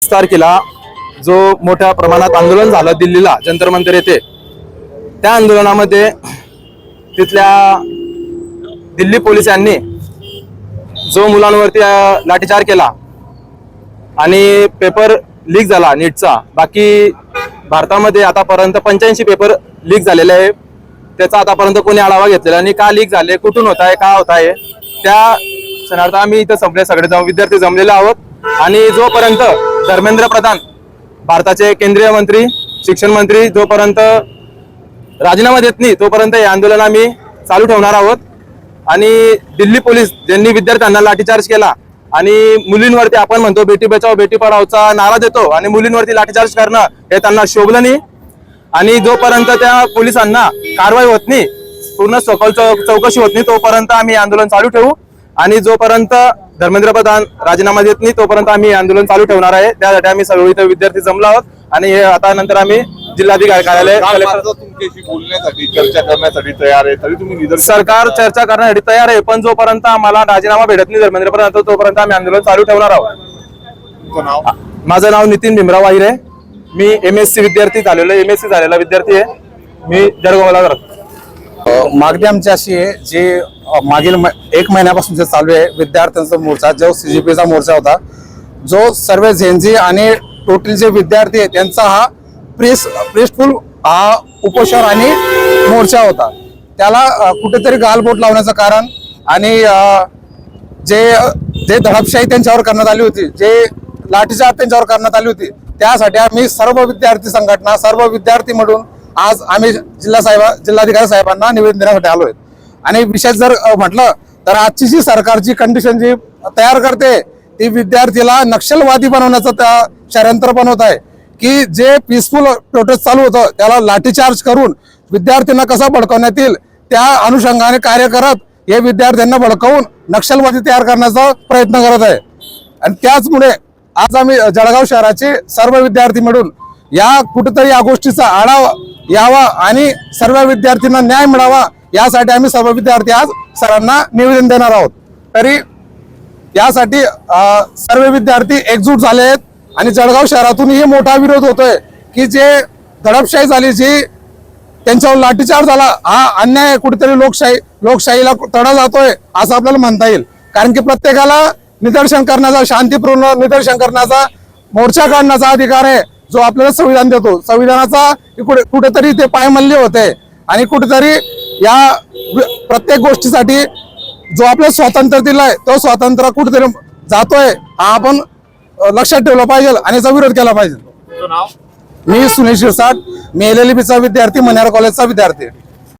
5 तारखेला जो मोठ्या प्रमाणात आंदोलन झालं दिल्लीला जंतर मंतर येथे, त्या आंदोलनामध्ये तिथल्या दिल्ली पोलिसांनी जो मुलांवरती लाठीचार केला आणि पेपर लीक झाला नीटचा, बाकी भारतामध्ये आतापर्यंत 85 पेपर लीक झालेले आहे. त्याचा आतापर्यंत कोणी आढावा घेतलेला आणि का लीक झाले, कुठून होत आहे, का होत आहे, त्या क्षणार्थ आम्ही इथं सगळे विद्यार्थी जमलेले आहोत. आणि जोपर्यंत धर्मेंद्र प्रधान भारताचे केंद्रीय मंत्री, शिक्षण मंत्री जोपर्यंत राजीनामा देत नाही तोपर्यंत हे आंदोलन आम्ही चालू ठेवणार आहोत. आणि दिल्ली पोलीस ज्यांनी विद्यार्थ्यांना लाठीचार्ज केला आणि मुलींवरती आपण म्हणतो बेटी बचाओ बेटी पढाओचा नारा देतो आणि मुलींवरती लाठीचार्ज करणं हे त्यांना शोभलं नाही. आणि जोपर्यंत त्या पोलिसांना कारवाई होत नाही, पूर्ण सखोल चौकशी होत नाही, तोपर्यंत आम्ही आंदोलन चालू ठेवू. आणि जोपर्यंत धर्मेंद्र प्रधान राजीनामा देत नाही तोपर्यंत आम्ही आंदोलन चालू ठेवणार आहे. त्यासाठी आम्ही सर्व इथे विद्यार्थी जमलो आहोत. आणि हे आता नंतर आम्ही जिल्हाधिकारी कार्यालय तुमच्याशी बोलण्यासाठी चर्चा करण्यासाठी तयार आहे, तरी तुम्ही सरकार चर्चा करण्यासाठी तयार आहे, पण जोपर्यंत आम्हाला राजीनामा भेटत नाही धर्मेंद्र प्रधान तोपर्यंत आम्ही आंदोलन चालू ठेवणार आहोत. तुमचं नाव? माझं नाव नितीन भीमराव आहिरे. मी MSc विद्यार्थी झालेलो, MSc झालेला विद्यार्थी आहे. मी जळगावला राहतो. मागणी आमची अशी आहे, जे मागील 1 महिन्यापासून जे चालू आहे विद्यार्थ्यांचा मोर्चा, जो CGP चा मोर्चा होता, जो सर्व झेनझी आणि टोटल जे विद्यार्थी आहेत त्यांचा हा प्रेसफुल हा उपोषण आणि मोर्चा होता. त्याला कुठेतरी गालबोट लावण्याचं कारण आणि जे दडपशाही त्यांच्यावर करण्यात आली होती, जे लाठीचार्ज त्यांच्यावर करण्यात आली होती, त्यासाठी आम्ही सर्व विद्यार्थी संघटना, सर्व विद्यार्थी म्हणून आज आम्ही जिल्हाधिकारी साहेबांना निवेदन देण्यासाठी आलोय. आणि विशेष जर म्हटलं तर आजची जी सरकारची कंडिशन जी तयार करते ती विद्यार्थीला नक्षलवादी बनवण्याचं त्या षडयंत्र बनवत आहे. की जे पीसफुल प्रोटेस्ट चालू होतं त्याला लाठीचार्ज करून विद्यार्थ्यांना कसा भडकवण्यात येईल त्या अनुषंगाने कार्य करत हे विद्यार्थ्यांना भडकवून नक्षलवादी तयार करण्याचा प्रयत्न करत आहे. आणि त्याचमुळे आज आम्ही जळगाव शहराचे सर्व विद्यार्थी मिळून कुठेतरी या गोष्टीचा आढावा यावा आणि सर्व विद्यार्थ्यांना न्याय मिळावा यासाठी आम्ही सर्व विद्यार्थी आज सरांना निवेदन देणार आहोत. तरी यासाठी सर्व विद्यार्थी एकजूट झाले आहेत. आणि जळगाव शहरातूनही मोठा विरोध होतोय की जे दडपशाही झाली, जी त्यांच्यावर लाठीचार्ज झाला, हा अन्याय, कुठेतरी लोकशाहीला तडा जातोय असं आपल्याला म्हणता येईल. कारण की प्रत्येकाला निदर्शन करण्याचा, शांतीपूर्ण निदर्शन करण्याचा, मोर्चा काढण्याचा अधिकार आहे जो आपल्याला संविधान देतो. संविधानाचा कुठेतरी ते पायमल्ली होते आणि कुठेतरी या प्रत्येक गोष्टीसाठी जो आपलं स्वातंत्र्य दिलंय तो स्वातंत्र्य कुठेतरी जातोय, हा आपण लक्षात ठेवलं पाहिजे आणि याचा विरोध केला पाहिजे. तुमचं नाव? मी सुनील शिरसाट, मी LLB चा विद्यार्थी, मनेर कॉलेजचा विद्यार्थी.